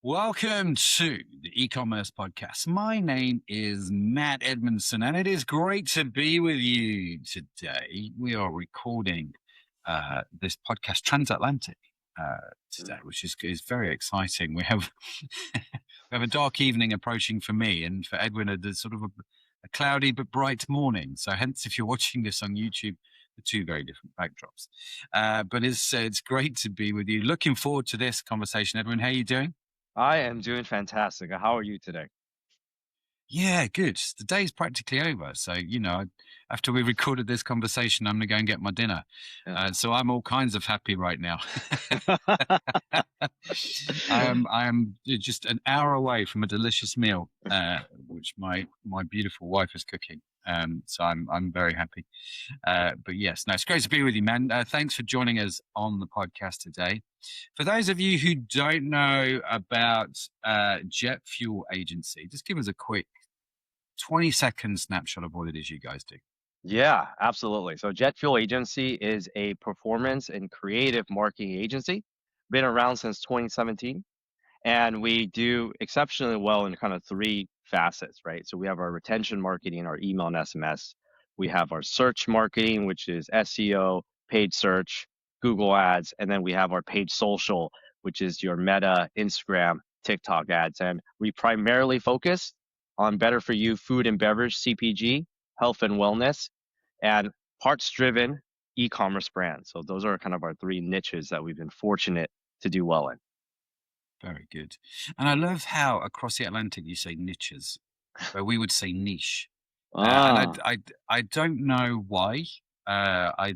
Welcome to the e-commerce podcast. My name is Matt Edmondson, and it is great to be with you today. We are recording this podcast transatlantic today, which is very exciting. We have we have a dark evening approaching for me, and for Edwin, a sort of a cloudy but bright morning. So, hence, if you're watching this on YouTube, the two very different backdrops. But it's great to be with you. Looking forward to this conversation, Edwin. How are you doing? I am doing fantastic. How are you today? Yeah, good. The day's practically over. So, after we recorded this conversation, I'm going to go and get my dinner. Yeah. So I'm all kinds of happy right now. I am just an hour away from a delicious meal, which my beautiful wife is cooking. So I'm very happy. But yes, no, it's great to be with you, man. Thanks for joining us on the podcast today. For those of you who don't know about Jet Fuel Agency, just give us a quick 20-second snapshot of what it is you guys do. Yeah, absolutely. So Jet Fuel Agency is a performance and creative marketing agency. Been around since 2017, and we do exceptionally well in kind of three facets, right? So we have our retention marketing, our email and SMS. We have our search marketing, which is SEO, paid search, Google ads, and then we have our paid social, which is your Meta, Instagram, TikTok ads. And we primarily focus on better for you food and beverage, CPG, health and wellness, and parts driven e-commerce brands. So those are kind of our three niches that we've been fortunate to do well in. Very good. And I love how across the Atlantic you say niches, where we would say niche. And Ah, I don't know why. I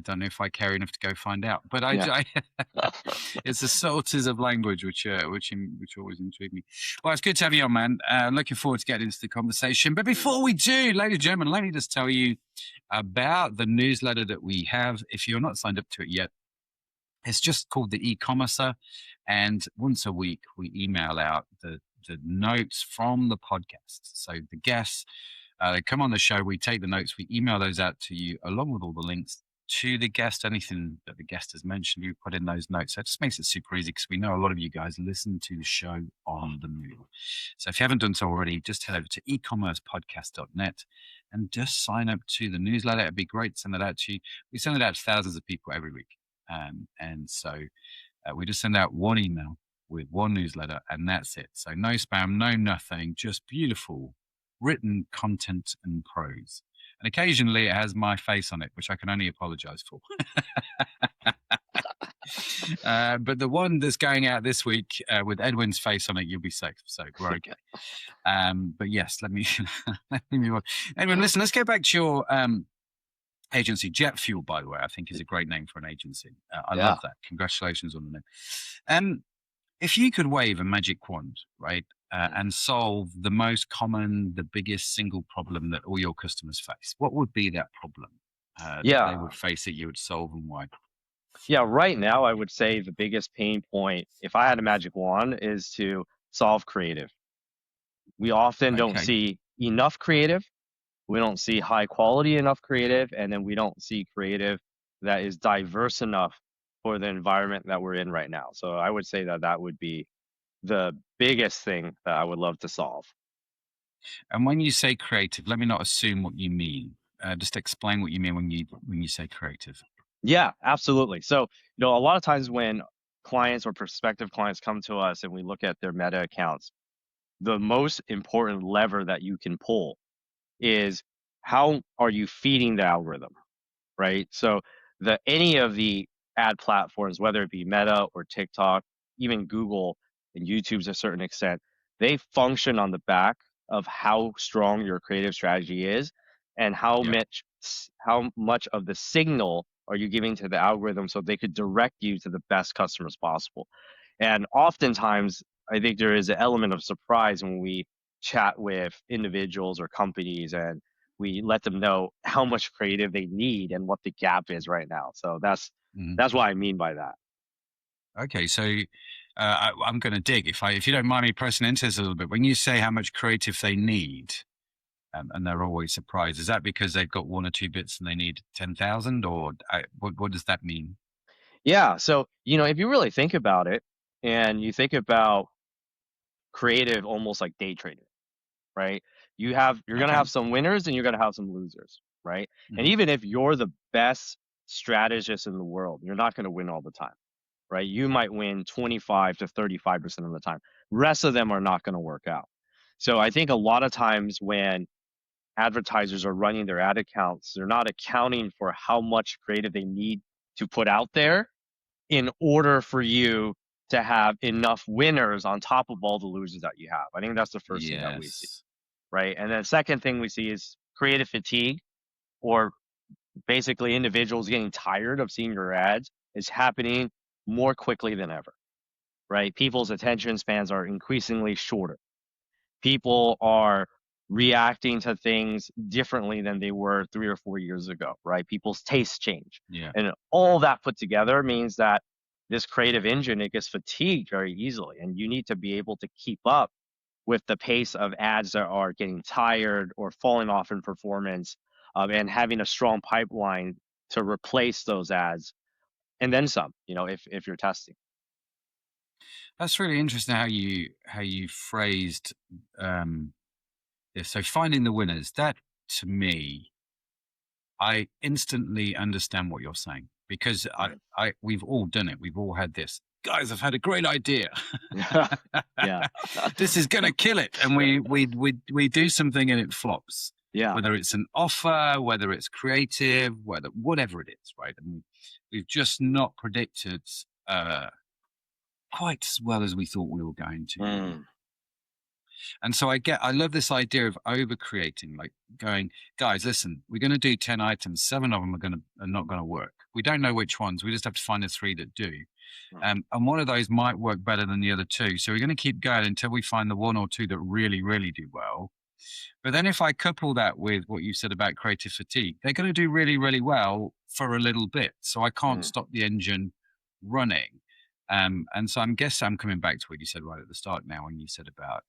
don't know if I care enough to go find out. But yeah. it's the subtleties of language which always intrigue me. Well, it's good to have you on, man. Looking forward to getting into the conversation. But before we do, ladies and gentlemen, let me just tell you about the newsletter that we have. If you're not signed up to it yet, it's just called the eCommerce, and once a week we email out the notes from the podcast. So the guests, they come on the show, we take the notes, we email those out to you along with all the links to the guest. Anything that the guest has mentioned, we put in those notes. So it just makes it super easy because we know a lot of you guys listen to the show on the move. So if you haven't done so already, just head over to ecommercepodcast.net and just sign up to the newsletter. It'd be great to send it out to you. We send it out to thousands of people every week. And so we just send out one email with one newsletter, and that's it. So no spam, no nothing, just beautiful written content and prose. And occasionally it has my face on it, which I can only apologize for. But the one that's going out this week with Edwin's face on it, you'll be safe. So we're okay. But yes, let me move on. Edwin, listen, let's go back to your agency. Jet Fuel, by the way, I think is a great name for an agency. I Yeah. love that. Congratulations on the name. If you could wave a magic wand, right, and solve the most common, the biggest single problem that all your customers face, what would be that problem that they Yeah. would face that you would solve, and why? Yeah. Right now, I would say the biggest pain point, if I had a magic wand, is to solve creative. We often don't Okay. see enough creative. We don't see high quality enough creative, and then we don't see creative that is diverse enough for the environment that we're in right now. So I would say that that would be the biggest thing that I would love to solve. And when you say creative, let me not assume what you mean. Just explain what you mean when you say creative. Yeah, absolutely. So, a lot of times when clients or prospective clients come to us and we look at their Meta accounts, the most important lever that you can pull is how are you feeding the algorithm, right? So, the any of the ad platforms, whether it be Meta or TikTok, even Google and YouTube to a certain extent, they function on the back of how strong your creative strategy is and Yeah. how much of the signal are you giving to the algorithm so they could direct you to the best customers possible. And oftentimes, I think there is an element of surprise when we chat with individuals or companies and we let them know how much creative they need and what the gap is right now. So Mhm. that's what I mean by that. Okay, so I'm going to dig if you don't mind me pressing into this a little bit. When you say how much creative they need, and they're always surprised, is that because they've got one or two bits and they need 10,000, or what does that mean? Yeah. So, if you really think about it, And you think about creative almost like day trading, right? You're gonna Okay. have some winners and you're gonna have some losers, right? And Hmm. even if you're the best strategist in the world, you're not gonna win all the time, right? You might win 25 to 35% of the time. Rest of them are not gonna work out. So I think a lot of times when advertisers are running their ad accounts, they're not accounting for how much creative they need to put out there in order for you to have enough winners on top of all the losers that you have. I think that's the first thing that we see, Yes. right? And then second thing we see is creative fatigue, or basically individuals getting tired of seeing your ads is happening more quickly than ever, right? People's attention spans are increasingly shorter. People are reacting to things differently than they were 3 or 4 years ago, right? People's tastes change. Yeah. And all that put together means that this creative engine, it gets fatigued very easily. And you need to be able to keep up with the pace of ads that are getting tired or falling off in performance, and having a strong pipeline to replace those ads and then some, if you're testing. That's really interesting how you phrased this. So finding the winners, that to me, I instantly understand what you're saying because Mm. we've all done it. We've all had this. Guys, I've had a great idea. Yeah. This is gonna kill it, and we do something and it flops. Yeah. Whether it's an offer, whether it's creative, whatever it is, right? I mean, we've just not predicted quite as well as we thought we were going to. Mm. And so I love this idea of over creating, like going, guys, listen, we're going to do 10 items. 7 of them are not going to work. We don't know which ones. We just have to find the 3 that do. Mm. And one of those might work better than the other 2. So we're going to keep going until we find the 1 or 2 that really, really do well. But then if I couple that with what you said about creative fatigue, they're going to do really, really well for a little bit. So I can't Mm. stop the engine running. And so I'm coming back to what you said right at the start now when you said about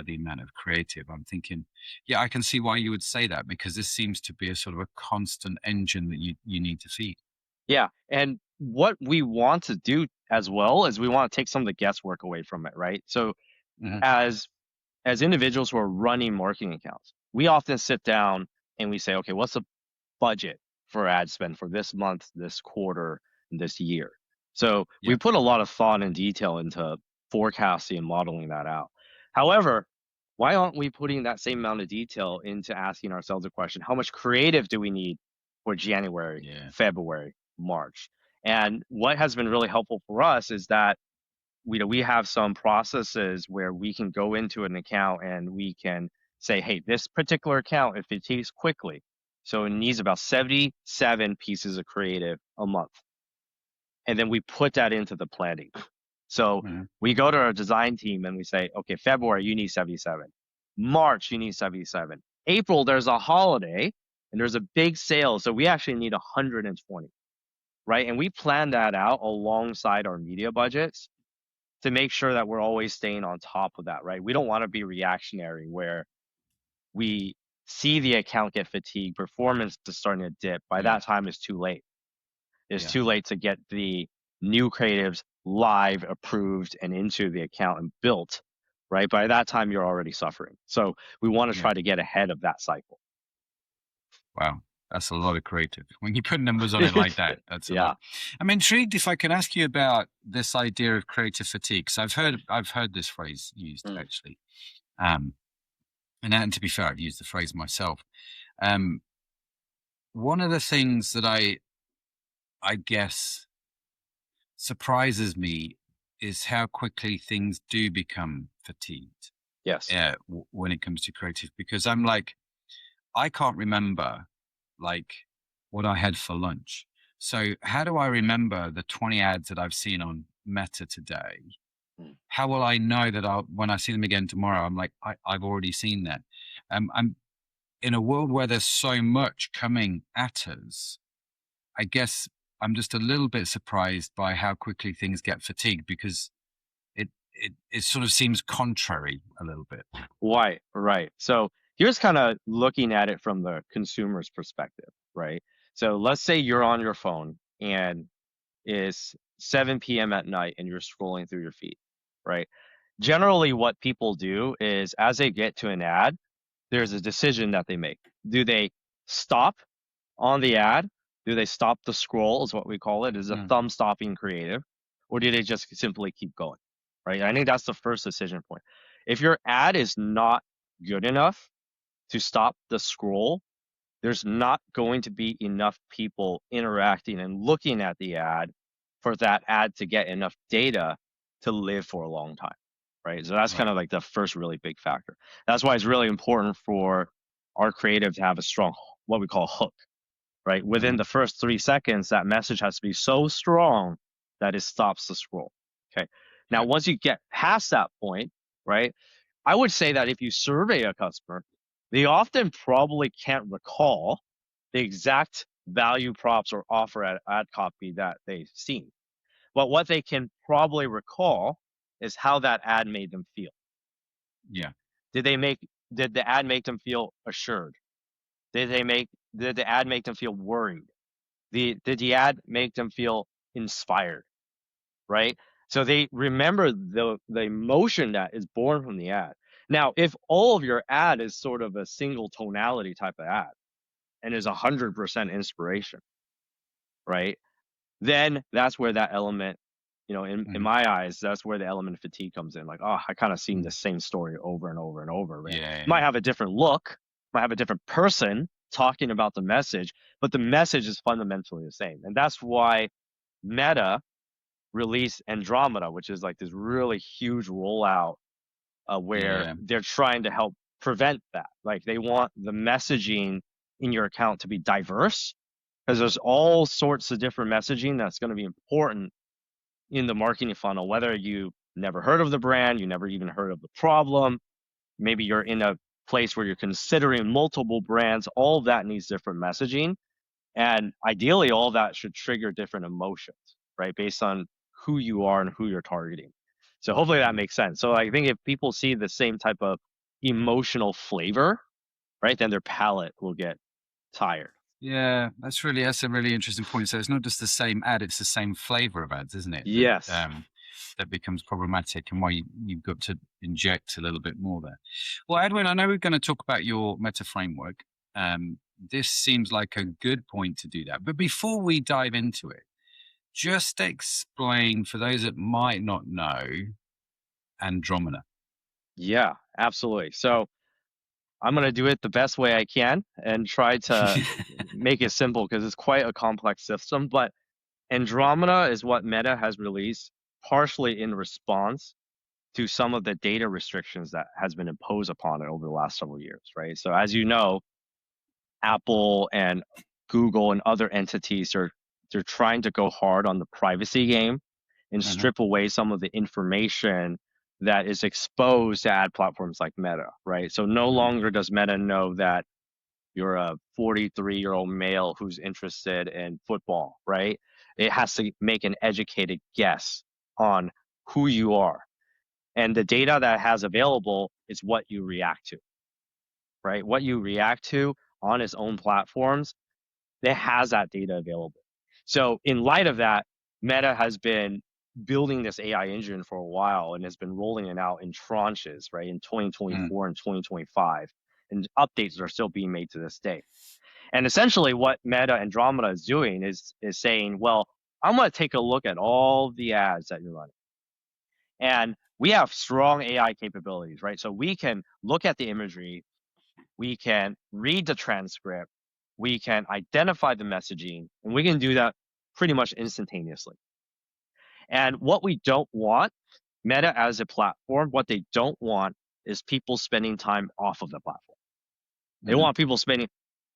the amount of creative. I'm thinking, yeah, I can see why you would say that because this seems to be a sort of a constant engine that you need to feed. Yeah. And what we want to do as well is we want to take some of the guesswork away from it, right? So Hmm. as individuals who are running marketing accounts, we often sit down and we say, okay, what's the budget for ad spend for this month, this quarter, and this year? So we Yeah, put a lot of thought and detail into forecasting and modeling that out. However, why aren't we putting that same amount of detail into asking ourselves a question? How much creative do we need for January, yeah, February, March? And what has been really helpful for us is that we have some processes where we can go into an account and we can say, hey, this particular account, if it takes quickly, so it needs about 77 pieces of creative a month. And then we put that into the planning. So mhm, we go to our design team and we say, okay, February, you need 77. March, you need 77. April, there's a holiday and there's a big sale. So we actually need 120, right? And we plan that out alongside our media budgets to make sure that we're always staying on top of that, right? We don't want to be reactionary where we see the account get fatigued, performance is starting to dip. By yeah, that time, it's too late. It's yeah, too late to get the new creatives live, approved, and into the account and built, right? By that time, you're already suffering. So we want to yeah. try to get ahead of that cycle. Wow, that's a lot of creative. When you put numbers on it like that, that's a Yeah. lot. I'm intrigued if I can ask you about this idea of creative fatigue. So I've heard this phrase used Mm. actually. Um, and to be fair, I've used the phrase myself. Um, one of the things that I guess surprises me is how quickly things do become fatigued Yes. when it comes to creative. Because I'm like, I can't remember like what I had for lunch. So how do I remember the 20 ads that I've seen on Meta today? Mm. How will I know that when I see them again tomorrow, I'm like, I've already seen that. I'm in a world where there's so much coming at us. I guess I'm just a little bit surprised by how quickly things get fatigued because it sort of seems contrary a little bit. Right, right. So here's kind of looking at it from the consumer's perspective, right? So let's say you're on your phone and it's 7 p.m. at night and you're scrolling through your feed. right? Generally, what people do is as they get to an ad, there's a decision that they make. Do they stop on the ad? Do they stop the scroll, is what we call it, is a Mm. thumb stopping creative, or do they just simply keep going, right? I think that's the first decision point. If your ad is not good enough to stop the scroll, there's not going to be enough people interacting and looking at the ad for that ad to get enough data to live for a long time, right? So that's kind Right. of like the first really big factor. That's why it's really important for our creative to have a strong, what we call hook, right? Within Mhm. the first 3 seconds, that message has to be so strong that it stops the scroll. Okay. Now, Yeah. once you get past that point, right, I would say that if you survey a customer, they often probably can't recall the exact value props or offer ad copy that they've seen. But what they can probably recall is how that ad made them feel. Yeah. Did they make did the ad make them feel assured? Did the ad make them feel worried? Did the ad make them feel inspired, right? So they remember the emotion that is born from the ad. Now, if all of your ad is sort of a single tonality type of ad and is 100% inspiration, right? Then that's where that element, in Mhm. my eyes, that's where the element of fatigue comes in. Like, oh, I kind of seen the Mm. same story over and over and over again. Yeah. Might have a different look, might have a different person talking about the message, but the message is fundamentally the same. And that's why Meta released Andromeda, which is like this really huge rollout where Yeah. they're trying to help prevent that. Like they want the messaging in your account to be diverse because there's all sorts of different messaging that's going to be important in the marketing funnel, whether you never heard of the brand, you never even heard of the problem, maybe you're in a place where you're considering multiple brands, all of that needs different messaging. And ideally, all that should trigger different emotions, right? Based on who you are and who you're targeting. So hopefully that Mhm. makes sense. So I think if people see the same type of emotional flavor, right, then their palate will get tired. Yeah, that's a really interesting point. So it's not just the same ad; it's the same flavor of ads, isn't it? That Yes. that becomes problematic, and why you've got to inject a little bit more there. Well, Edwin, I know we're going to talk about your meta framework. This seems like a good point to do that. But before we dive into it, just explain for those that might not know Andromeda. Yeah, absolutely. So I'm going to do it the best way I can and try to make it simple because it's quite a complex system. But Andromeda is what Meta has released partially in response to some of the data restrictions that has been imposed upon it over the last several years, right? So as you know, Apple and Google and other entities are they're trying to go hard on the privacy game and Mhm. strip away some of the information that is exposed to ad platforms like Meta, right? So no Mm. longer does Meta know that you're a 43-year-old male who's interested in football, right? It has to make an educated guess on who you are. And the data that it has available is what you react to, right? What you react to on its own platforms, it has that data available. So in light of that, Meta has been building this AI engine for a while and has been rolling it out in tranches, right, in Mm. 2024 and 2025. And updates are still being made to this day. And essentially what Meta Andromeda is doing is saying, well, I'm going to take a look at all the ads that you're running. And we have strong AI capabilities, right? So we can look at the imagery, we can read the transcript, we can identify the messaging, and we can do that pretty much instantaneously. And what we don't want, Meta as a platform, what they don't want is people spending time off of the platform. They Mhm. want people spending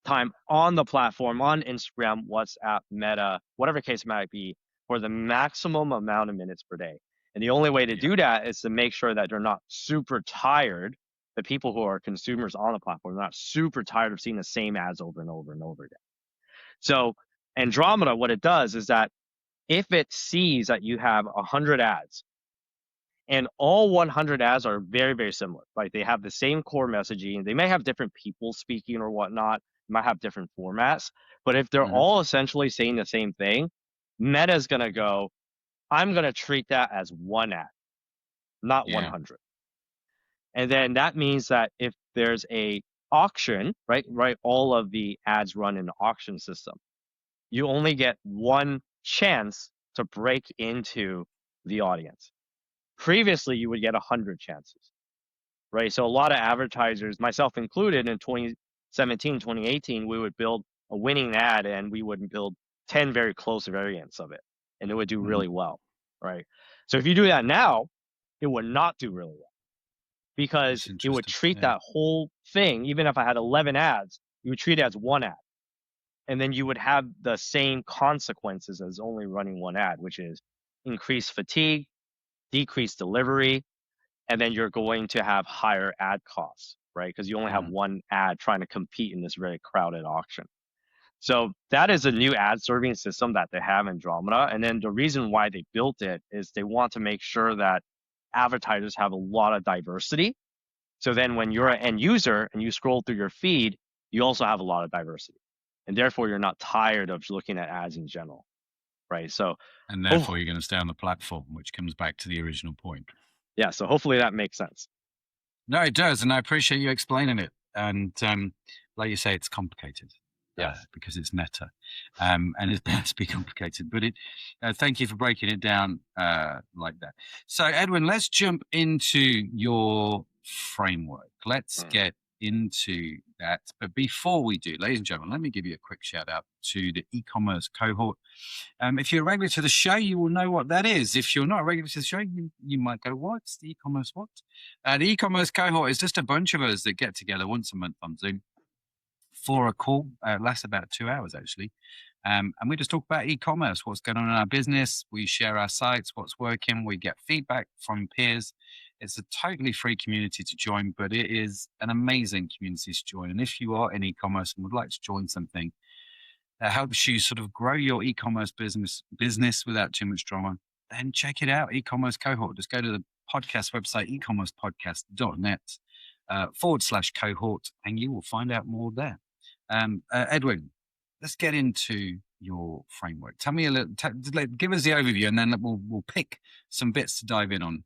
time on the platform, on Instagram, WhatsApp, Meta, whatever case might be, for the maximum amount of minutes per day. And the only way to Yeah. do that is to make sure that they're not super tired. The people who are consumers on the platform are not super tired of seeing the same ads over and over and over again. So Andromeda, what it does is that if it sees that you have 100 ads and all 100 ads are very, very similar. Like they have the same core messaging. They may have different people speaking or whatnot, might have different formats. But if they're Mhm. all essentially saying the same thing, Meta's going to go, I'm going to treat that as one ad. not Yeah. 100. And then that means that if there's a auction, right, all of the ads run in the auction system. You only get one chance to break into the audience. Previously, you would get 100 chances, right? So a lot of advertisers, myself included, in 2017, 2018, we would build a winning ad and we would build 10 very close variants of it, and it would do really well, right? So if you do that now, it would not do really well That's because it would interesting. treat Yeah. that whole thing, even if I had 11 ads, you would treat it as one ad. And then you would have the same consequences as only running one ad, which is increased fatigue, decreased delivery, and then you're going to have higher ad costs, right? Because you only have Mhm. one ad trying to compete in this very crowded auction. So that is a new ad serving system that they have in Andromeda. And then the reason why they built it is they want to make sure that advertisers have a lot of diversity. So then when you're an end user and you scroll through your feed, you also have a lot of diversity. And therefore you're not tired of looking at ads in general, right? So And oh therefore, you're going to stay on the platform, which comes back to the original point. yeah, so hopefully that makes sense. No, it does, and I appreciate you explaining it. And like you say, it's complicated Yes. because it's meta, and it's meant to be complicated. But thank you for breaking it down like that. So, Edwin, let's jump into your framework. Let's Mm. get into that. But before we do, ladies and gentlemen, let me give you a quick shout out to the e-commerce cohort. If you're a regular to the show, you will know what that is. If you're not a regular to the show, you might go, what's the e-commerce what? The e-commerce cohort is just a bunch of us that get together once a month on Zoom for a call. Lasts about 2 hours, actually. And we just talk about e-commerce, what's going on in our business. We share our sites, what's working. We get feedback from peers. It's a totally free community to join, but it is an amazing community to join. And if you are in e-commerce and would like to join something, that helps you sort of grow your e-commerce business without too much drama, then check it out. E-commerce cohort. Just go to the podcast website, ecommercepodcast.net /cohort, and you will find out more there. Edwin, let's get into your framework. Tell me a little, give us the overview, and then we'll pick some bits to dive in on.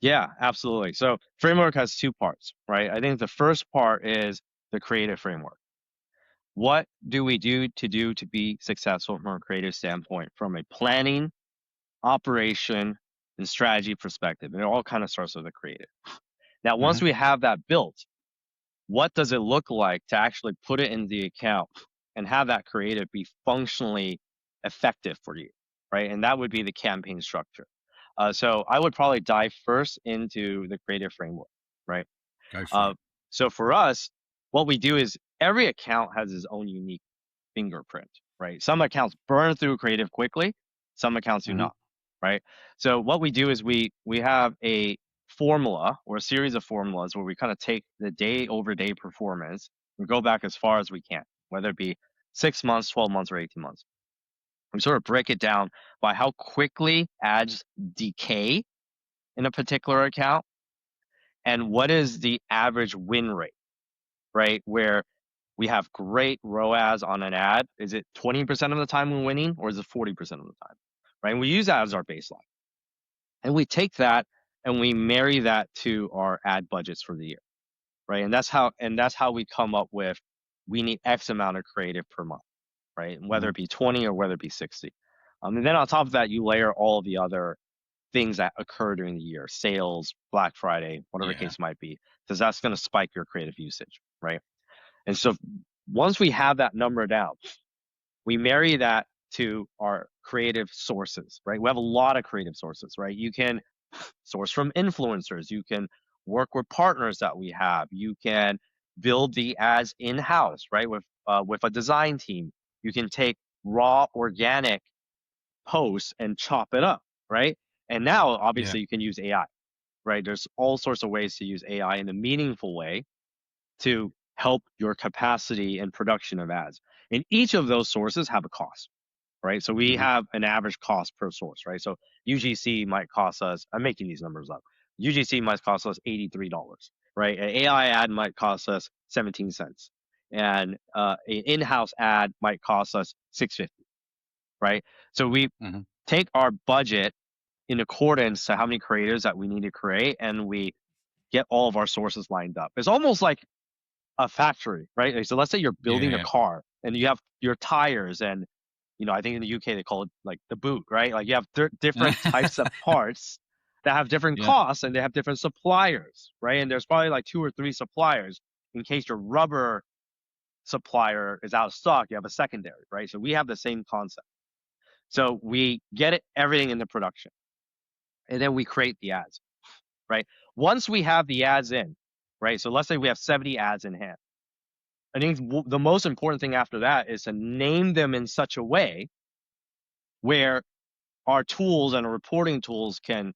Yeah, absolutely. So framework has two parts, right? I think the first part is the creative framework. What do we do to be successful from a creative standpoint, from a planning, operation, and strategy perspective? And it all kind of starts with the creative. Now, once we have that built, what does it look like to actually put it in the account and have that creative be functionally effective for you, right? And that would be the campaign structure. So I would probably dive first into the creative framework, right? Go for Uh, it. so for us, what we do is every account has its own unique fingerprint, right? Some accounts burn through creative quickly, some accounts do Mm-hmm. not, right? So what we do is we have a formula or a series of formulas where we kind of take the day over day performance and go back as far as we can, whether it be 6 months, 12 months, or 18 months. We sort of break it down by how quickly ads decay in a particular account and what is the average win rate, right? Where we have great ROAS on an ad. Is it 20% of the time we're winning, or is it 40% of the time? Right. And we use that as our baseline. And we take that and we marry that to our ad budgets for the year. Right. And that's how we come up with we need X amount of creative per month, right? And whether Mm-hmm. it be 20 or whether it be 60. And then on top of that, you layer all the other things that occur during the year, sales, Black Friday, whatever the Yeah. case might be, because that's going to spike your creative usage, right? And so once we have that number down, we marry that to our creative sources, right? We have a lot of creative sources, right? You can source from influencers, you can work with partners that we have, you can build the ads in-house, right? With a design team, you can take raw organic posts and chop it up, right? And now Yeah. obviously you can use AI, right? There's all sorts of ways to use AI in a meaningful way to help your capacity and production of ads. And each of those sources have a cost, right? So we Mm-hmm. have an average cost per source, right? So UGC might cost us, I'm making these numbers up. UGC might cost us $83, right? An AI ad might cost us 17 cents. And an in-house ad might cost us 650, right? So we Mm-hmm. take our budget in accordance to how many creators that we need to create, and we get all of our sources lined up. It's almost like a factory, right? Like, so let's say you're Yeah, building a yeah. car and you have your tires and, I think in the UK they call it like the boot, right? Like you have different types of parts that have different Yeah. costs and they have different suppliers, right? And there's probably like 2 or 3 suppliers in case your rubber supplier is out of stock. You have a secondary, right? So we have the same concept. So we get everything into production, and then we create the ads, right? Once we have the ads in, right? So let's say we have 70 ads in hand. I think the most important thing after that is to name them in such a way where our tools and our reporting tools can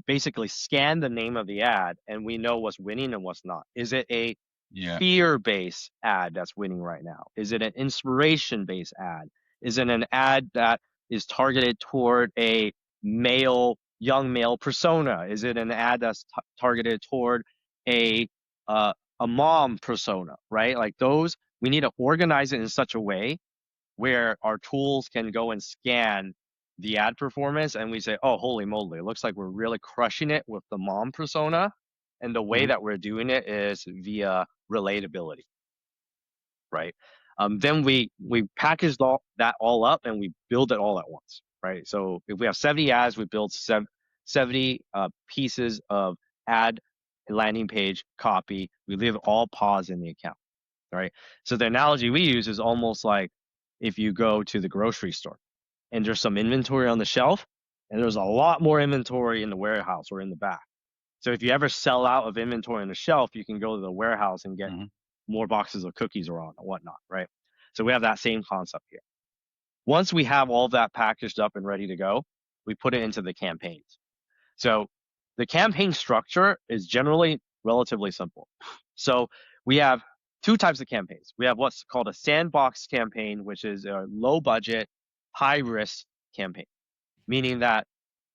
basically scan the name of the ad and we know what's winning and what's not. Is it a Yeah. fear-based ad that's winning right now? Is it an inspiration-based ad? Is it an ad that is targeted toward a young male persona? Is it an ad that's targeted toward a a mom persona, right? Like those, we need to organize it in such a way where our tools can go and scan the ad performance and we say, oh, holy moly, it looks like we're really crushing it with the mom persona. And the way Mhm. that we're doing it is via relatability, right? Then we package that all up and we build it all at once, right? So if we have 70 ads, we build 70 pieces of ad landing page copy. We leave all paused in the account, right? So the analogy we use is almost like if you go to the grocery store and there's some inventory on the shelf and there's a lot more inventory in the warehouse or in the back. So if you ever sell out of inventory on the shelf, you can go to the warehouse and get Mhm. more boxes of cookies or whatnot, right? So we have that same concept here. Once we have all of that packaged up and ready to go, we put it into the campaigns. So the campaign structure is generally relatively simple. So we have 2 types of campaigns. We have what's called a sandbox campaign, which is a low budget, high risk campaign, meaning that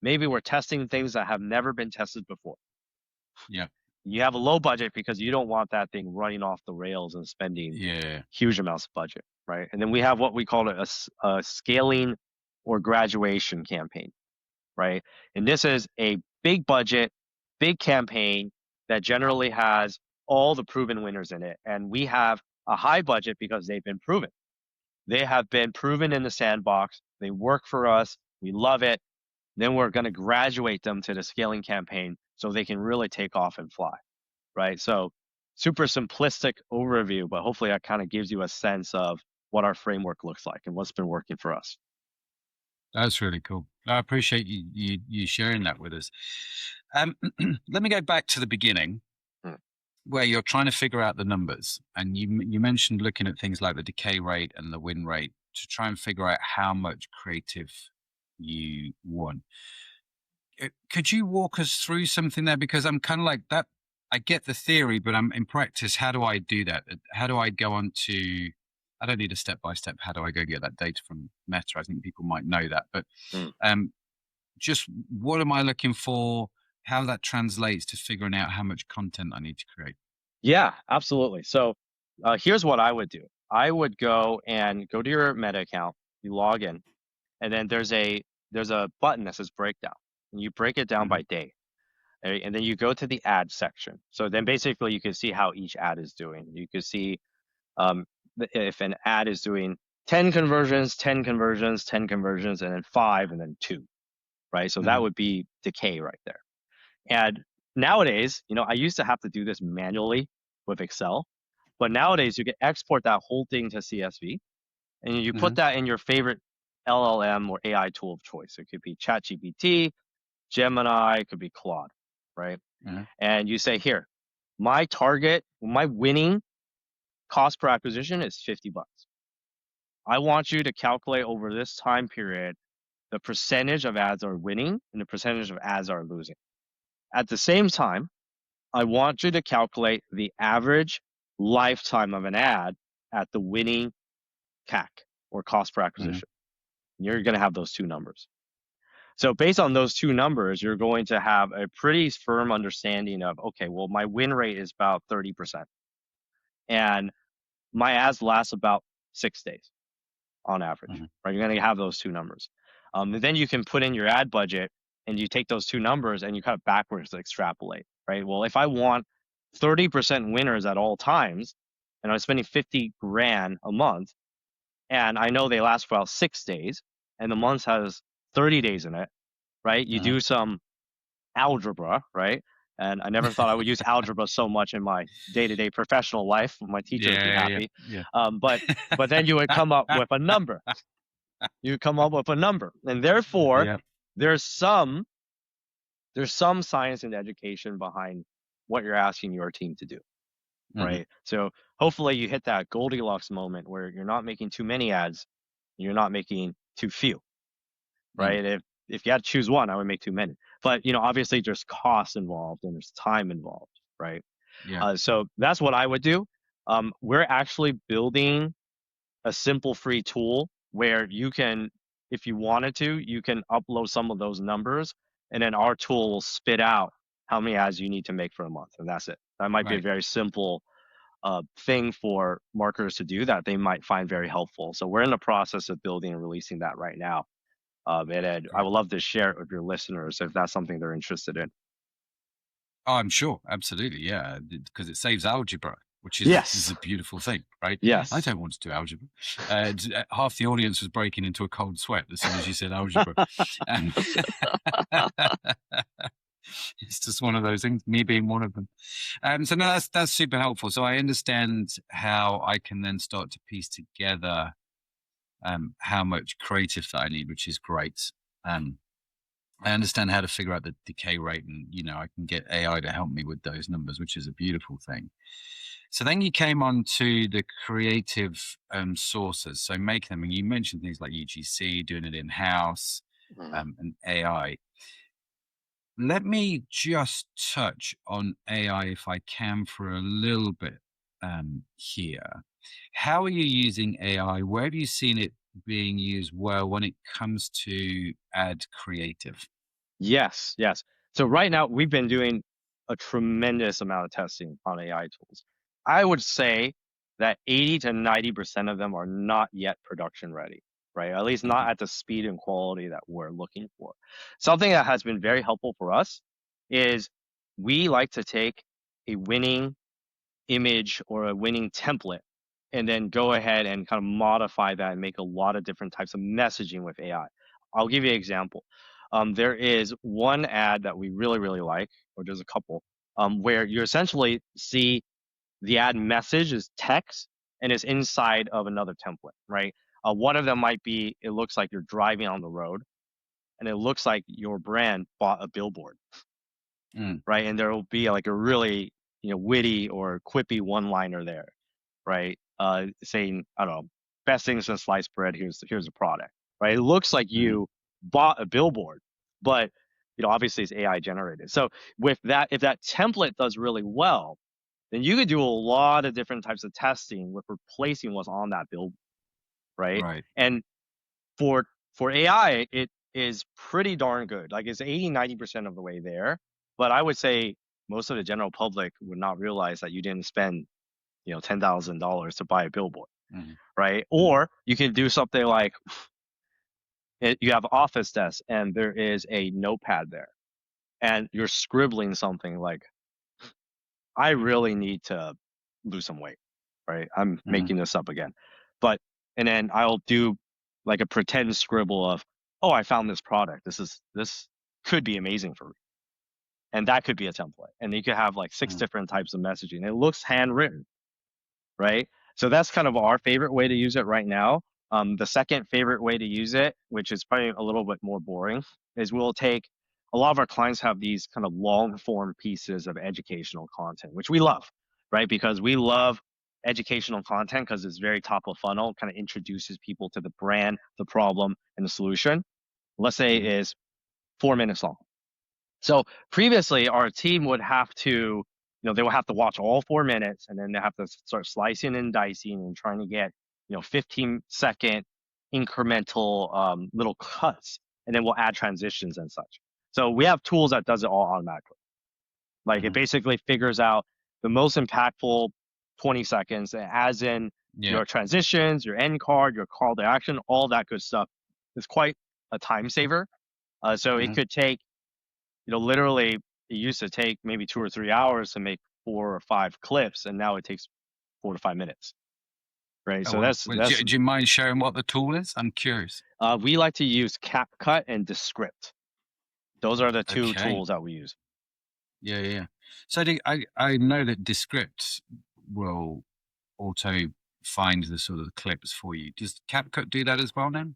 maybe we're testing things that have never been tested before. Yeah. You have a low budget because you don't want that thing running off the rails and spending Yeah. huge amounts of budget, right? And then we have what we call a scaling or graduation campaign, right? And this is a big budget, big campaign that generally has all the proven winners in it. And we have a high budget because they've been proven. They have been proven in the sandbox. They work for us. We love it. Then we're going to graduate them to the scaling campaign so they can really take off and fly, right? So super simplistic overview, but hopefully that kind of gives you a sense of what our framework looks like and what's been working for us. That's really cool. I appreciate you sharing that with us. Let me go back to the beginning Mm. where you're trying to figure out the numbers, and you mentioned looking at things like the decay rate and the win rate to try and figure out how much creative you won. Could you walk us through something there? Because I'm kind of like that. I get the theory, but I'm in practice. How do I do that? How do I go on to? I don't need a step by step. How do I go get that data from Meta? I think people might know that, but Mm. um, just what am I looking for? How that translates to figuring out how much content I need to create. Yeah, absolutely. So here's what I would do. I would go to your Meta account, you log in, and then there's a button that says breakdown, and you break it down Hmm. by day, right? And then you go to the ad section. So then basically you can see how each ad is doing. You can see um, if an ad is doing 10 conversions, 10 conversions, 10 conversions, and then 5, and then 2, right? So that Hmm. would be decay right there. And nowadays, I used to have to do this manually with Excel, but nowadays you can export that whole thing to CSV and you put Hmm. that in your favorite LLM or AI tool of choice. It could be ChatGPT, Gemini, it could be Claude, right? Hmm. And you say, here, my winning cost per acquisition is $50. I want you to calculate over this time period the percentage of ads are winning and the percentage of ads are losing. At the same time, I want you to calculate the average lifetime of an ad at the winning CAC or cost per Hmm. acquisition. You're going to have those 2 numbers. So based on those 2 numbers, you're going to have a pretty firm understanding of, okay, well, my win rate is about 30% and my ads last about 6 days on average, Hmm. right? You're going to have those 2 numbers. And then you can put in your ad budget and you take those two numbers and you kind of backwards extrapolate, right? Well, if I want 30% winners at all times, and I'm spending 50 grand a month, and I know they last for about 6 days, and the month has 30 days in it, right? You do some algebra, right? And I never thought I would use algebra so much in my day-to-day professional life. My teacher would be Yeah. happy. Yeah. But then you would come up with a number. You come up with a number, and therefore Yeah. there's some science and education behind what you're asking your team to do, right? So hopefully you hit that Goldilocks moment where you're not making too many ads, you're not making too few, right? If you had to choose one, I would make too many. But obviously there's costs involved and there's time involved, right? Yeah. So that's what I would do. We're actually building a simple free tool where you can, if you wanted to, you can upload some of those numbers, and then our tool will spit out how many ads you need to make for a month, and that's it. That might be a Right. very simple thing for marketers to do that they might find very helpful. So we're in the process of building and releasing that right now. And I Great. would love to share it with your listeners if that's something they're interested in. Oh, I'm sure. Absolutely. Yeah. Because it saves algebra, which is Yes. a beautiful thing, right? Yes. I don't want to do algebra. Half the audience was breaking into a cold sweat as soon as you said algebra. It's just one of those things, me being one of them. So no, that's super helpful. So I understand how I can then start to piece together how much creative that I need, which is great. I understand how to figure out the decay rate, and I can get AI to help me with those numbers, which is a beautiful thing. So then you came on to the creative sources. So making them, and you mentioned things like UGC, doing it in house, and AI. Let me just touch on AI if I can for a little bit here. How are you using AI? Where have you seen it being used well when it comes to ad creative? Yes, yes. So right now we've been doing a tremendous amount of testing on AI tools. I would say that 80 to 90% of them are not yet production ready, right? At least not Mhm. at the speed and quality that we're looking for. Something that has been very helpful for us is we like to take a winning image or a winning template and then go ahead and kind of modify that and make a lot of different types of messaging with AI. I'll give you an example. There is one ad that we really, really like, or there's a couple, where you essentially see the ad message is text and is inside of another template, right? One of them might be, it looks like you're driving on the road and it looks like your brand bought a billboard, Mm, right? And there will be like a really, witty or quippy one-liner there, right? Saying, I don't know, best thing since sliced bread. Here's a product, right? It looks like mhm. you bought a billboard, but obviously it's AI generated. So with that, if that template does really well, then you could do a lot of different types of testing with replacing what's on that billboard, right? Right. And for AI, it is pretty darn good. Like it's 80-90% of the way there. But I would say most of the general public would not realize that you didn't spend, $10,000 to buy a billboard, Mhm, right? mhm, Or you can do something like you have Office Desk and there is a notepad there, and you're scribbling something like, I really need to lose some weight, right? I'm mhm, making this up again. But and then I'll do like a pretend scribble of, oh, I found this product. This could be amazing for me. And that could be a template. And you could have like 6 mhm. different types of messaging. It looks handwritten, right? So that's kind of our favorite way to use it right now. The second favorite way to use it, which is probably a little bit more boring, is we'll take a lot of our clients have these kind of long form pieces of educational content, which we love, right? Because we love educational content because it's very top of funnel, kind of introduces people to the brand, the problem, and the solution. Let's say Mhm. is 4 minutes long. So previously, our team would have to, they would have to watch all 4 minutes, and then they have to start slicing and dicing and trying to get, 15-second incremental little cuts, and then we'll add transitions and such. So we have tools that does it all automatically. Like it Mhm. basically figures out the most impactful 20 seconds, as in Yeah. your transitions, your end card, your call to action, all that good stuff. It's quite a time saver. So it Mhm. could take literally it used to take maybe 2 or 3 hours to make 4 or 5 clips, and now it takes 4 to 5 minutes, right? Oh So wow. that's Well, that's do you mind sharing what the tool is? I'm curious. we like to use CapCut and Descript. Those are the 2 Okay. tools that we use. Yeah, yeah. So I know that Descript will auto find the sort of clips for you. Does CapCut do that as well then?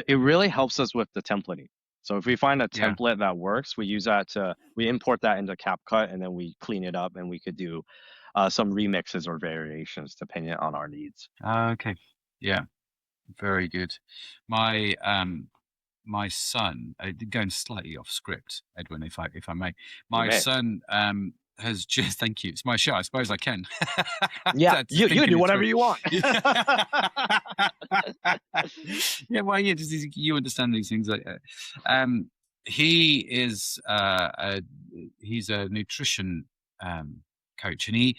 It really helps us with the templating. So if we find a Yeah. template that works, we import that into CapCut, and then we clean it up, and we could do some remixes or variations depending on our needs. Okay. Yeah. Very good. My my son, going slightly off script, Edwin, if I may, You my may. son has just thank you. It's my show. I suppose I can. Yeah, That's you can thinking do it whatever through. you want. Yeah, well, yeah, just you understand these things. He is he's a nutrition coach, and he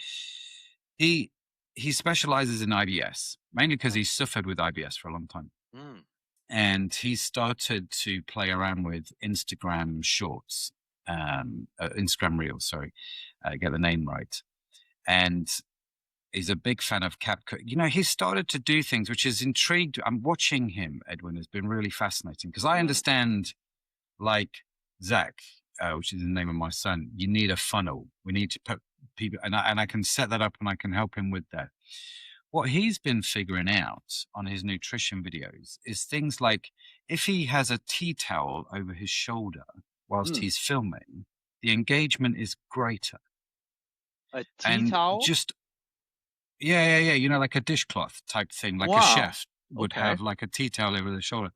he specializes in IBS mainly because he's suffered with IBS for a long time, Mm. and he started to play around with Instagram Shorts, Instagram Reels. Sorry, get the name right, and he's a big fan of CapCut. You know, he started to do things which is intrigued. I'm watching him, Edwin, has been really fascinating because I Mm. understand, like Zach, which is the name of my son, you need a funnel. We need to put people, and I can set that up and I can help him with that. What he's been figuring out on his nutrition videos is things like if he has a tea towel over his shoulder whilst Mm. he's filming, the engagement is greater. A tea And towel? just yeah, yeah, yeah. You know, like a dishcloth type thing, like a Wow. chef would Okay. have like a tea towel over the shoulder.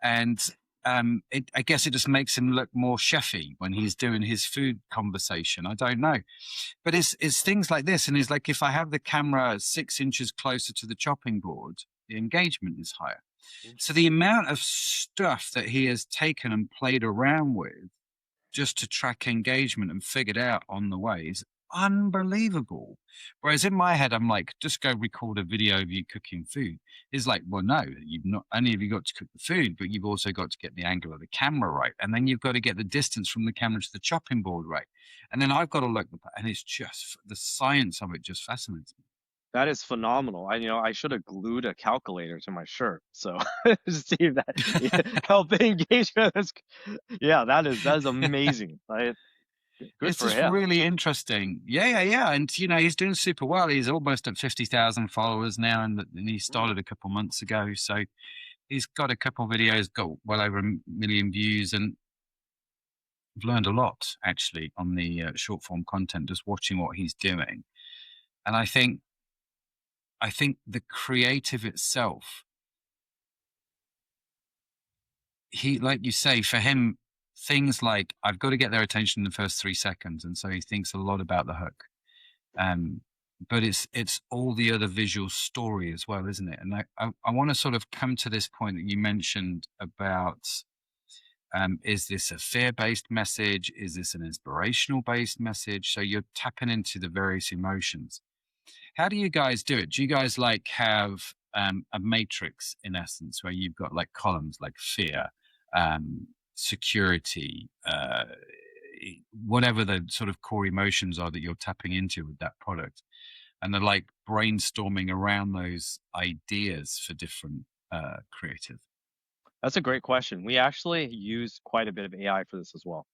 And I guess it just makes him look more chefy when he's doing his food conversation. I don't know. But it's things like this. And it's like if I have the camera 6 inches closer to the chopping board, the engagement is higher. So the Interesting. amount of stuff that he has taken and played around with just to track engagement and figured out on the way is unbelievable. Whereas in my head, I'm like, just go record a video of you cooking food. It's like, well, no, you've not only have you got to cook the food, but you've also got to get the angle of the camera right. And then you've got to get the distance from the camera to the chopping board right. And then I've got to look, and it's just the science of it just fascinates me. That is phenomenal. I should have glued a calculator to my shirt. So see if that help the engagement. Yeah, that is amazing. Good It's for just him. really interesting. Yeah, yeah, yeah. And you know, he's doing super well. He's almost at 50,000 followers now, and he Mm. started a couple months ago. So he's got a couple videos, got well over a million views, and I've learned a lot actually on the short form content just watching what he's doing. And I think the creative itself, he like you say, for him, things like I've got to get their attention in the first 3 seconds, and so he thinks a lot about the hook. Um, but it's all the other visual story as well, isn't it? And I want to sort of come to this point that you mentioned about is this a fear-based message? Is this an inspirational-based message? So you're tapping into the various emotions. How do you guys do it? Do you guys like have a matrix in essence where you've got like columns like fear, security, whatever the sort of core emotions are that you're tapping into with that product? And they're like brainstorming around those ideas for different creative. That's a great question. We actually use quite a bit of AI for this as well.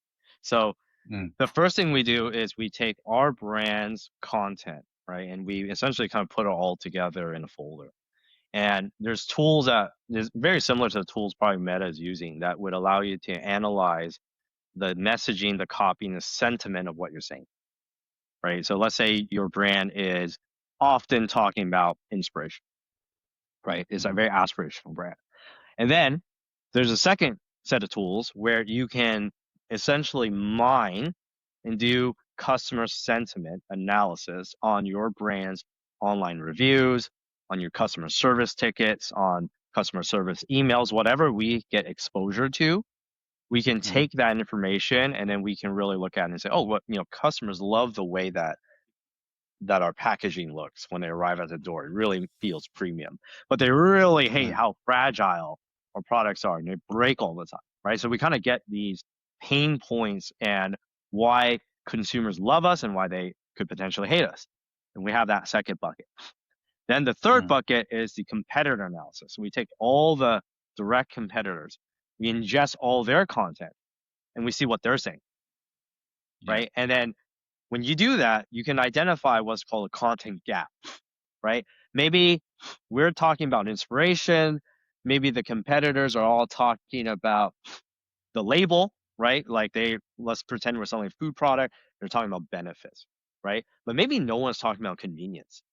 So Mm, the first thing we do is we take our brand's content, right? And we essentially kind of put it all together in a folder. And there's tools that is very similar to the tools probably Meta is using that would allow you to analyze the messaging, the copy, and the sentiment of what you're saying, right? So let's say your brand is often talking about inspiration, right? It's a mhm, very aspirational brand. And then there's a second set of tools where you can essentially mine and do customer sentiment analysis on your brand's online reviews, on your customer service tickets, on customer service emails, whatever we get exposure to. We can mhm, take that information and then we can really look at it and say, oh, customers love the way that our packaging looks when they arrive at the door. It really feels premium. But they really hate mm, how fragile our products are and they break all the time, right? So we kind of get these pain points and why consumers love us and why they could potentially hate us. And we have that second bucket. Then the third bucket is the competitor analysis. So we take all the direct competitors, we ingest all their content, and we see what they're saying, right? And then when you do that, you can identify what's called a content gap, right? Maybe we're talking about inspiration. Maybe the competitors are all talking about the label, right? Like let's pretend we're selling a food product. They're talking about benefits, right? But maybe no one's talking about convenience,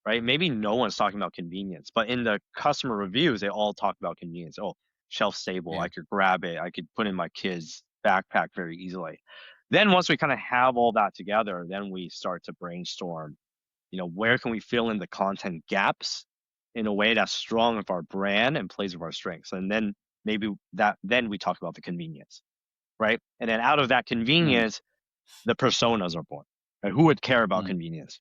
right? Maybe no one's talking about convenience, but in the customer reviews, they all talk about convenience. Oh, shelf stable. I could grab it. I could put in my kid's backpack very easily. Then once we kind of have all that together, then we start to brainstorm, where can we fill in the content gaps in a way that's strong of our brand and plays with our strengths. And then then we talk about the convenience, right? And then out of that convenience, the personas are born. Right? Who would care about convenience?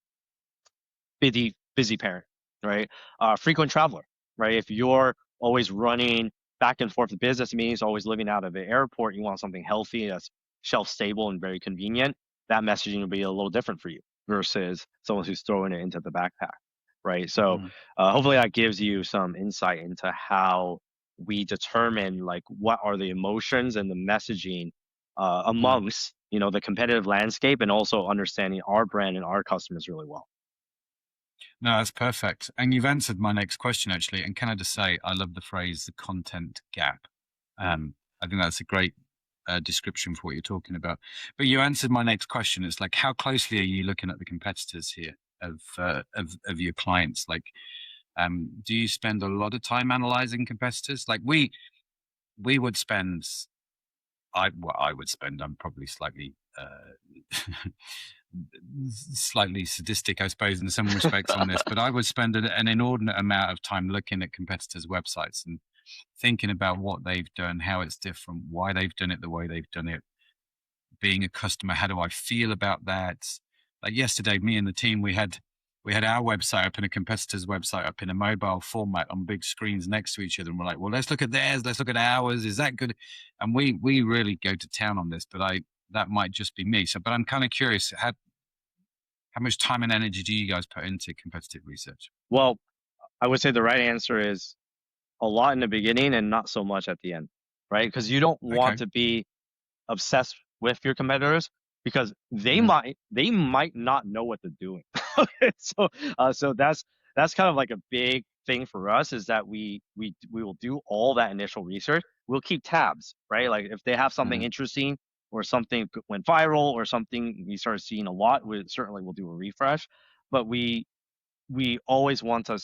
Busy parent, right? Frequent traveler, right? If you're always running back and forth to business meetings, always living out of the airport, you want something healthy that's shelf stable and very convenient, that messaging will be a little different for you versus someone who's throwing it into the backpack, right? So hopefully that gives you some insight into how we determine like what are the emotions and the messaging amongst the competitive landscape, and also understanding our brand and our customers really well. No, that's perfect. And you've answered my next question, actually. And can I just say, I love the phrase, the content gap. I think that's a great description for what you're talking about. But you answered my next question. It's like, how closely are you looking at the competitors here of your clients? Like, do you spend a lot of time analyzing competitors? Like we would spend, I would spend, I'm probably slightly slightly sadistic, I suppose, in some respects on this, but I would spend an inordinate amount of time looking at competitors' websites and thinking about what they've done, how it's different, why they've done it the way they've done it. Being a customer, how do I feel about that? Like yesterday, me and the team, we had our website up and a competitor's website up in a mobile format on big screens next to each other, and we're like, well, let's look at theirs, let's look at ours. Is that good? And we really go to town on this, but that might just be me. So, but I'm kind of curious, how much time and energy do you guys put into competitive research? Well, I would say the right answer is a lot in the beginning and not so much at the end, right? Because you don't want to be obsessed with your competitors, because they might not know what they're doing. So that's kind of like a big thing for us, is that we will do all that initial research. We'll keep tabs, right? Like if they have something interesting or something went viral or something we started seeing a lot, we certainly will do a refresh. But we always want to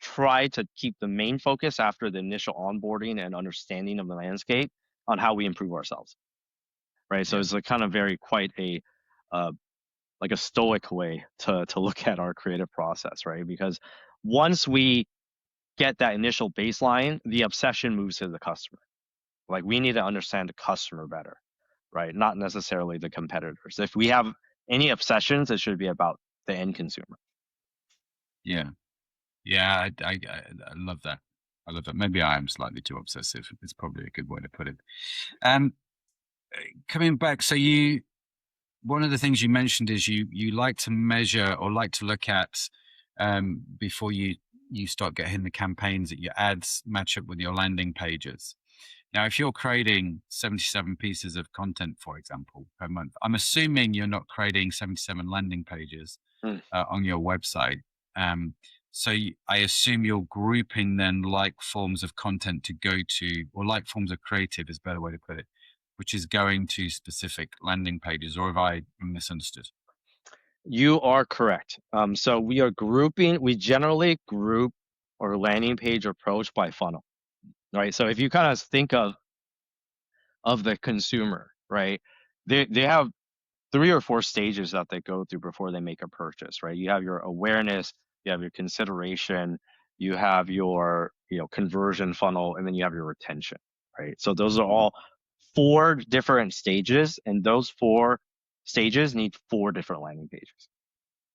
try to keep the main focus after the initial onboarding and understanding of the landscape on how we improve ourselves, right? So it's a kind of quite a like a stoic way to look at our creative process, right? Because once we get that initial baseline, the obsession moves to the customer. Like we need to understand the customer better, right? Not necessarily the competitors. If we have any obsessions, it should be about the end consumer. Yeah. I love that. I love that. Maybe I am slightly too obsessive. It's probably a good way to put it. Coming back, so one of the things you mentioned is you like to measure or like to look at before you start getting the campaigns that your ads match up with your landing pages. Now, if you're creating 77 pieces of content, for example, per month, I'm assuming you're not creating 77 landing pages on your website. So I assume you're grouping then like forms of content to go to, or like forms of creative is a better way to put it, which is going to specific landing pages, or have I misunderstood? You are correct. So we generally group our landing page approach by funnel, right? So if you kind of think of the consumer, right? They have 3 or 4 stages that they go through before they make a purchase, right? You have your awareness, you have your consideration, you have your conversion funnel, and then you have your retention, right? So those are all 4 different stages, and those 4 stages need 4 different landing pages,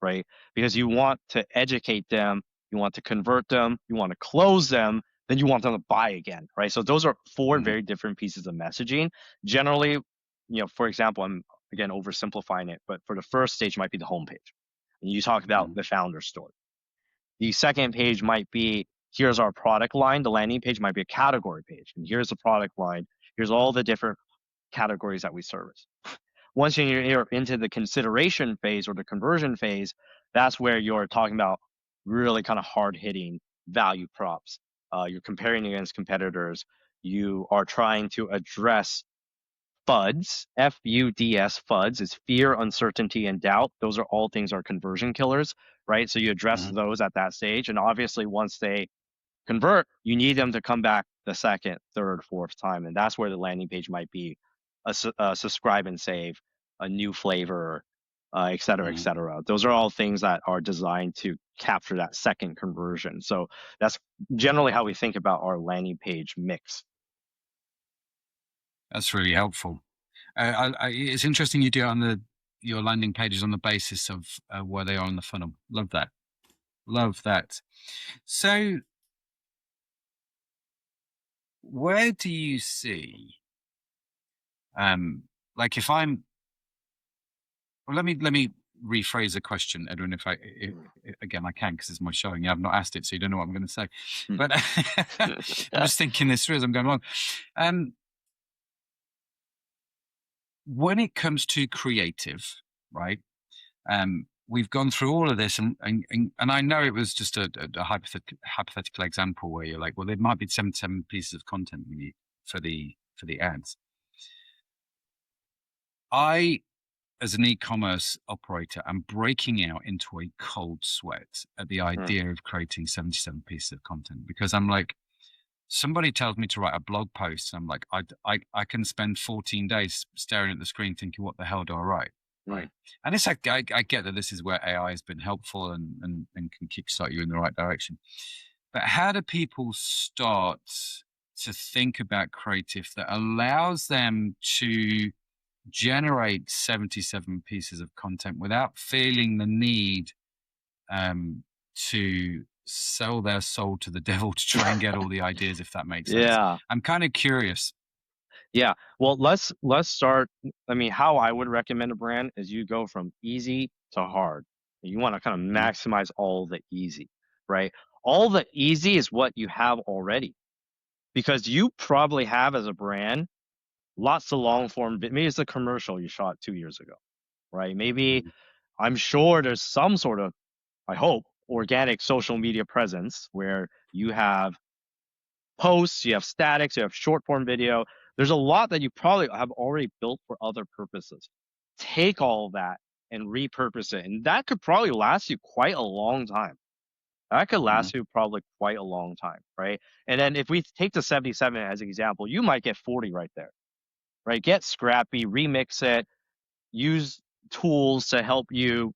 right? Because you want to educate them, you want to convert them, you want to close them, then you want them to buy again, right? So those are 4 Mhm. very different pieces of messaging. Generally, for example, I'm again oversimplifying it, but for the first stage might be the homepage. And you talk about Mhm. the founder story. The second page might be, here's our product line. The landing page might be a category page. And here's the product line. Here's all the different categories that we service. Once you're into the consideration phase or the conversion phase, that's where you're talking about really kind of hard hitting value props. You're comparing against competitors. You are trying to address FUDs. FUDS, FUDs is fear, uncertainty, and doubt. Those are all things are conversion killers, right? So you address Mhm. those at that stage. And obviously, once they convert, you need them to come back the second, third, fourth time. And that's where the landing page might be a subscribe and save, a new flavor, et cetera, et Mhm. cetera. Those are all things that are designed to capture that second conversion. So that's generally how we think about our landing page mix. That's really helpful. It's interesting you do it on your landing pages on the basis of where they are in the funnel. Love that. Love that. So, where do you see, like if I'm, well, let me rephrase the question, Edwin. Again, I can because it's my show and you have not asked it, so you don't know what I'm going to say. Mm. But I'm just thinking this through as I'm going along. Um, when it comes to creative, right? We've gone through all of this, and I know it was just a hypothetical example where you're like, well, there might be 77 pieces of content we need for the ads. I, as an e-commerce operator, am breaking out into a cold sweat at the Mm. idea of creating 77 pieces of content because I'm like, somebody tells me to write a blog post. I'm like, I can spend 14 days staring at the screen thinking, what the hell do I write? Right. Mm. And it's like, I get that this is where AI has been helpful and can kickstart you in the right direction. But how do people start to think about creative that allows them to generate 77 pieces of content without feeling the need to sell their soul to the devil to try and get all the ideas, if that makes sense? Yeah. I'm kind of curious. Yeah. Well, let's start. I mean, how I would recommend a brand is you go from easy to hard. You want to kind of Mhm. maximize all the easy, right? All the easy is what you have already because you probably have as a brand lots of long form. Maybe it's a commercial you shot 2 years ago, right? Maybe Mhm. I'm sure there's some sort of, I hope, organic social media presence where you have posts, you have statics, you have short form video. There's a lot that you probably have already built for other purposes. Take all of that and repurpose it. And that could probably last you quite a long time. That could Mhm. last you probably quite a long time, right? And then if we take the 77 as an example, you might get 40 right there, right? Get scrappy, remix it, use tools to help you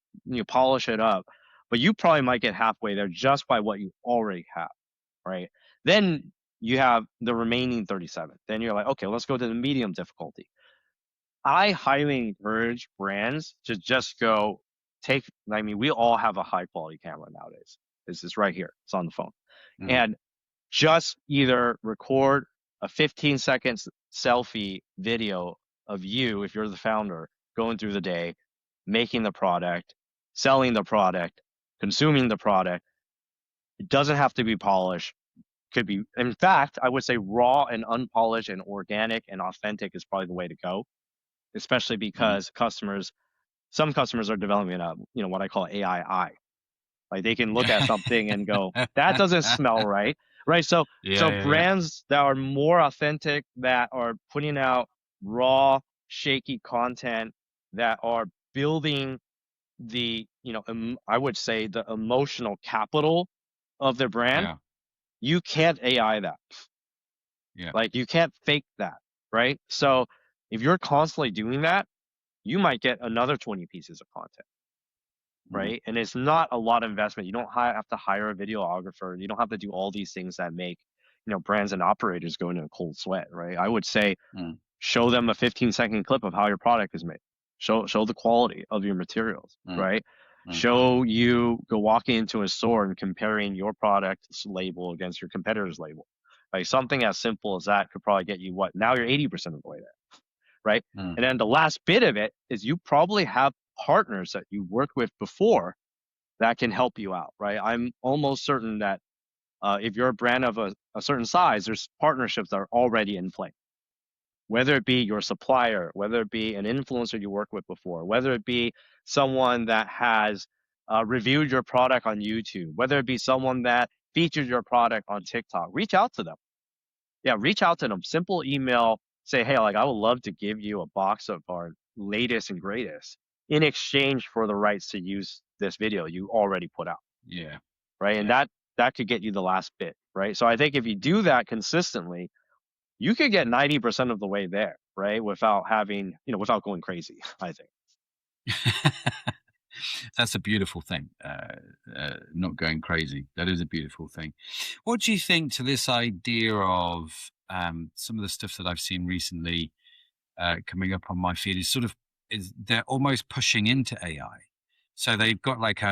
polish it up. But you probably might get halfway there just by what you already have, right? Then you have the remaining 37. Then you're like, okay, let's go to the medium difficulty. I highly encourage brands to just go take, I mean, we all have a high quality camera nowadays. This is right here. It's on the phone. Mhm. And just either record a 15 seconds selfie video of you, if you're the founder, going through the day, making the product, selling the product, consuming the product. It doesn't have to be polished. Could be, in fact, I would say raw and unpolished and organic and authentic is probably the way to go, especially Mhm. because some customers are developing a, what I call AI eye. Like they can look at something and go, that doesn't smell right. Right. So, Yeah, so yeah, yeah. brands that are more authentic, that are putting out raw, shaky content, that are building the, I would say the emotional capital of their brand, Yeah, you can't AI that. yeah. Like you can't fake that, right? So if you're constantly doing that, you might get another 20 pieces of content, Mhm. right? And it's not a lot of investment. You don't have to hire a videographer. You don't have to do all these things that make, brands and operators go into a cold sweat, right? I would say Mhm. show them a 15-second clip of how your product is made. Show the quality of your materials, Mhm. right? Mhm. Show you go walking into a store and comparing your product's label against your competitor's label. Like something as simple as that could probably get you what? Now you're 80% of the way there, right? Mm. And then the last bit of it is you probably have partners that you worked with before that can help you out, right? I'm almost certain that if you're a brand of a certain size, there's partnerships that are already in play. Whether it be your supplier, whether it be an influencer you worked with before, whether it be someone that has reviewed your product on YouTube, whether it be someone that featured your product on TikTok, reach out to them. Yeah, reach out to them. Simple email, say, hey, like I would love to give you a box of our latest and greatest in exchange for the rights to use this video you already put out, Yeah. right? And Yeah. that could get you the last bit, right? So I think if you do that consistently, you could get 90% of the way there, right? Without having, without going crazy, I think. That's a beautiful thing. Not going crazy. That is a beautiful thing. What do you think to this idea of some of the stuff that I've seen recently coming up on my feed is they're almost pushing into AI. So they've got like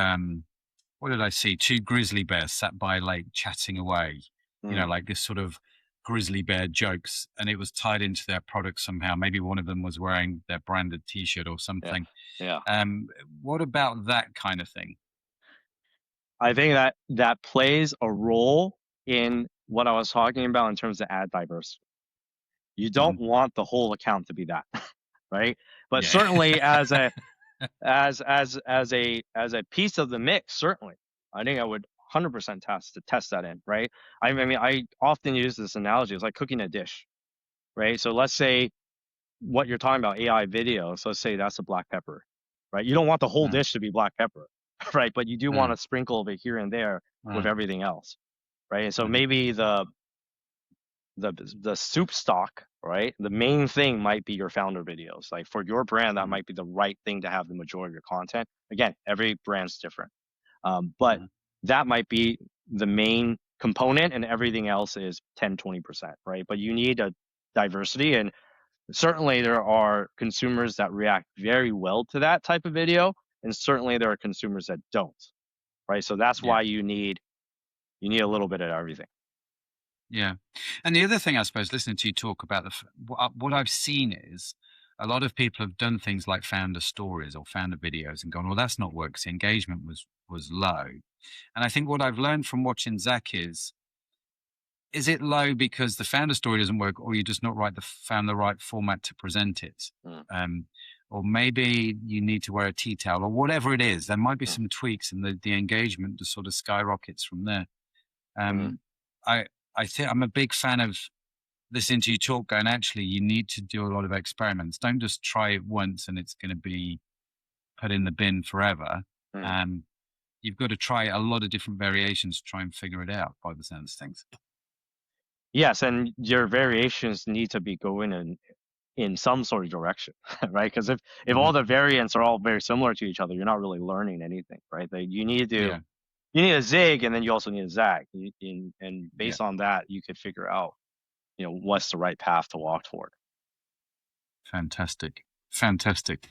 what did I see? Two grizzly bears sat by a lake chatting away. Mm, Like this sort of grizzly bear jokes, and it was tied into their product somehow. Maybe one of them was wearing their branded T-shirt or yeah. something. Yeah. What about that kind of thing? I think that plays a role in what I was talking about in terms of ad diversity. You Hmm. don't want the whole account to be that, right? But Yeah. certainly as a piece of the mix, certainly, I think I would 100% test that in, right? I mean, I often use this analogy. It's like cooking a dish, right? So let's say what you're talking about, AI video. So let's say that's a black pepper, right? You don't want the whole Mm, dish to be black pepper, right? But you do want mm, to sprinkle of it here and there with mm, everything else, right? And so mhm, maybe the soup stock, right? The main thing might be your founder videos. Like for your brand, that mm, might be the right thing to have the majority of your content. Again, every brand's different, but mhm. that might be the main component, and everything else is 10-20%, right? But you need a diversity, and certainly there are consumers that react very well to that type of video, and certainly there are consumers that don't, right? So that's Yeah. why you need a little bit of everything. Yeah. And the other thing, I suppose, listening to you talk about what I've seen is a lot of people have done things like founder stories or founder videos and gone, well, that's not work 'cause the engagement was low. And I think what I've learned from watching Zach is it low because the founder story doesn't work, or you just not found the right format to present it? Mm, Um, or maybe you need to wear a tea towel, or whatever it is. There might be mm, some tweaks, and the engagement just sort of skyrockets from there. mm. Um, I I think I'm a big fan of listening to you talk. Going, actually, you need to do a lot of experiments. Don't just try it once and it's going to be put in the bin forever. Mm. Um, you've got to try a lot of different variations to try and figure it out. By the sounds of things. Yes, and your variations need to be going in some sort of direction, right? Because if Hmm. all the variants are all very similar to each other, you're not really learning anything, right? Yeah, You need a zig, and then you also need a zag, and yeah. based on that, you could figure out what's the right path to walk toward. Fantastic. Fantastic.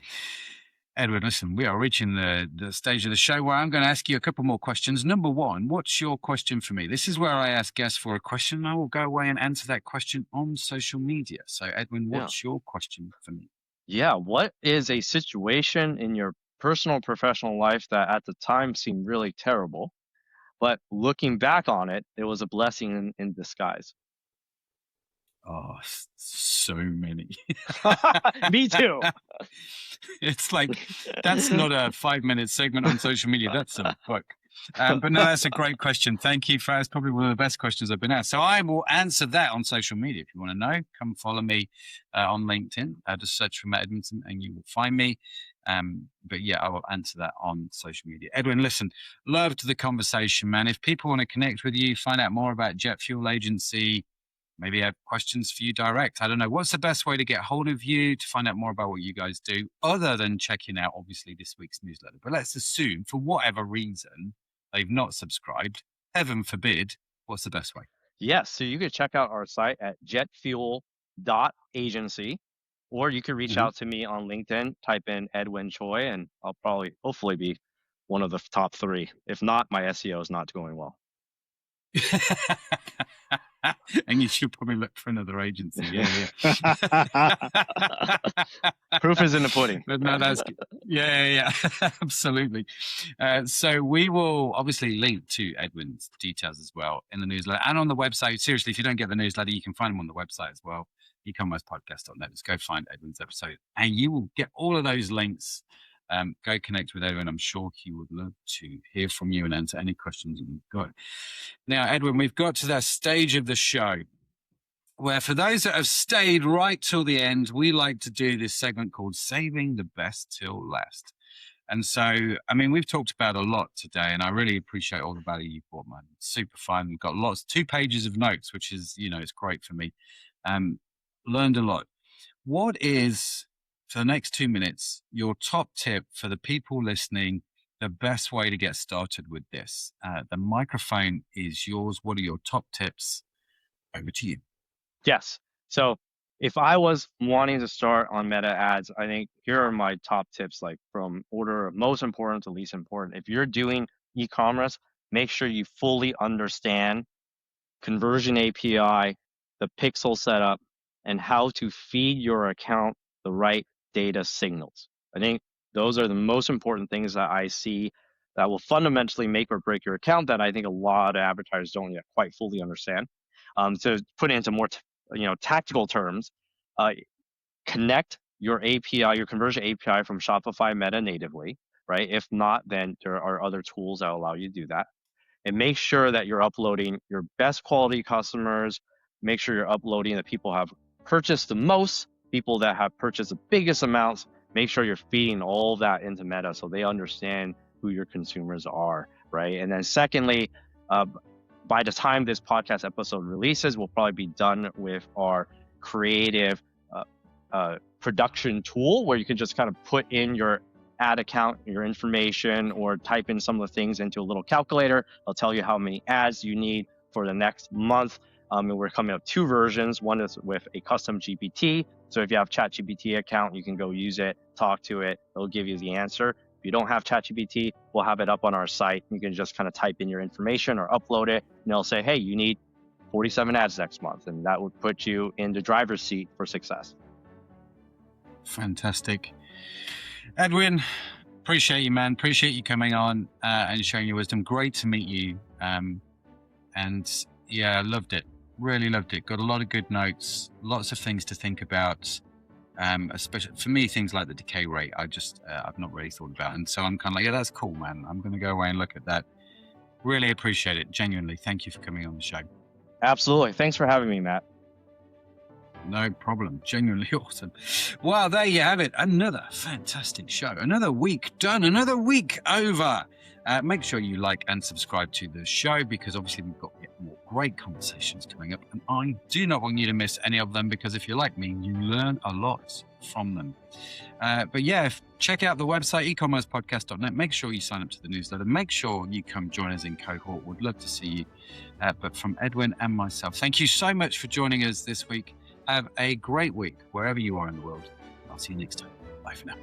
Edward, listen, we are reaching the stage of the show where I'm going to ask you a couple more questions. Number one, what's your question for me? This is where I ask guests for a question, and I will go away and answer that question on social media. So, Edwin, Yeah. what's your question for me? Yeah. What is a situation in your personal professional life that at the time seemed really terrible, but looking back on it, it was a blessing in disguise? Oh, so many. Me too. It's like that's not a 5 minute segment on social media. That's a book. But no, that's a great question. Thank you for that's probably one of the best questions I've been asked. So I will answer that on social media. If you want to know, come follow me on LinkedIn. Just search for Matt Edmondson and you will find me. But yeah, I will answer that on social media. Edwin, listen, loved the conversation, man. If people want to connect with you, find out more about Jet Fuel Agency, maybe I have questions for you direct. I don't know. What's the best way to get hold of you to find out more about what you guys do, other than checking out, obviously, this week's newsletter? But let's assume, for whatever reason, they've not subscribed. Heaven forbid. What's the best way? Yes, so you could check out our site at jetfuel.agency, or you could reach Hmm. out to me on LinkedIn, type in Edwin Choi, and I'll probably, hopefully, be one of the top three. If not, my SEO is not going well. And you should probably look for another agency. Yeah. Proof is in the pudding. But no, that's good. Yeah. Absolutely. So we will obviously link to Edwin's details as well in the newsletter and on the website. Seriously, if you don't get the newsletter, you can find them on the website as well. eCommercepodcast.net. Just go find Edwin's episode and you will get all of those links. Go connect with Edwin. I'm sure he would love to hear from you and answer any questions that you've got. Now, Edwin, we've got to that stage of the show where for those that have stayed right till the end, we like to do this segment called Saving the Best Till Last. And so, I mean, we've talked about a lot today, and I really appreciate all the value you brought, man. It's super fun. We've got 2 pages of notes, which is, it's great for me. Learned a lot. What is, for the next 2 minutes, your top tip for the people listening, the best way to get started with this? The microphone is yours. What are your top tips? Over to you. Yes. So if I was wanting to start on meta ads, I think here are my top tips, like from order of most important to least important. If you're doing e-commerce, make sure you fully understand conversion API, the pixel setup, and how to feed your account the right data signals. I think those are the most important things that I see that will fundamentally make or break your account that I think a lot of advertisers don't yet quite fully understand. To put it into more tactical terms, connect your API, your conversion API from Shopify Meta natively, right? If not, then there are other tools that allow you to do that. And make sure that you're uploading your best quality customers. Make sure you're uploading that people have purchased the most, people that have purchased the biggest amounts. Make sure you're feeding all that into Meta so they understand who your consumers are, right? And then secondly, by the time this podcast episode releases, we'll probably be done with our creative production tool where you can just kind of put in your ad account, your information, or type in some of the things into a little calculator. It'll tell you how many ads you need for the next month. And we're coming up 2 versions. One is with a custom GPT. So if you have ChatGPT account, you can go use it, talk to it. It'll give you the answer. If you don't have ChatGPT, we'll have it up on our site. You can just kind of type in your information or upload it, and it'll say, hey, you need 47 ads next month. And that would put you in the driver's seat for success. Fantastic. Edwin, appreciate you, man. Appreciate you coming on and sharing your wisdom. Great to meet you. And yeah, I loved it. Really loved it. Got a lot of good notes, lots of things to think about. Especially for me, things like the decay rate, I've not really thought about. And so I'm kind of like, yeah, that's cool, man. I'm going to go away and look at that. Really appreciate it. Genuinely. Thank you for coming on the show. Absolutely. Thanks for having me, Matt. No problem. Genuinely awesome. Well, there you have it. Another fantastic show. Another week done. Another week over. Make sure you like and subscribe to the show because obviously we've got more great conversations coming up. And I do not want you to miss any of them because if you're like me, you learn a lot from them. But yeah, check out the website, ecommercepodcast.net. Make sure you sign up to the newsletter. Make sure you come join us in cohort. Would love to see you. But from Edwin and myself, thank you so much for joining us this week. Have a great week wherever you are in the world. I'll see you next time. Bye for now.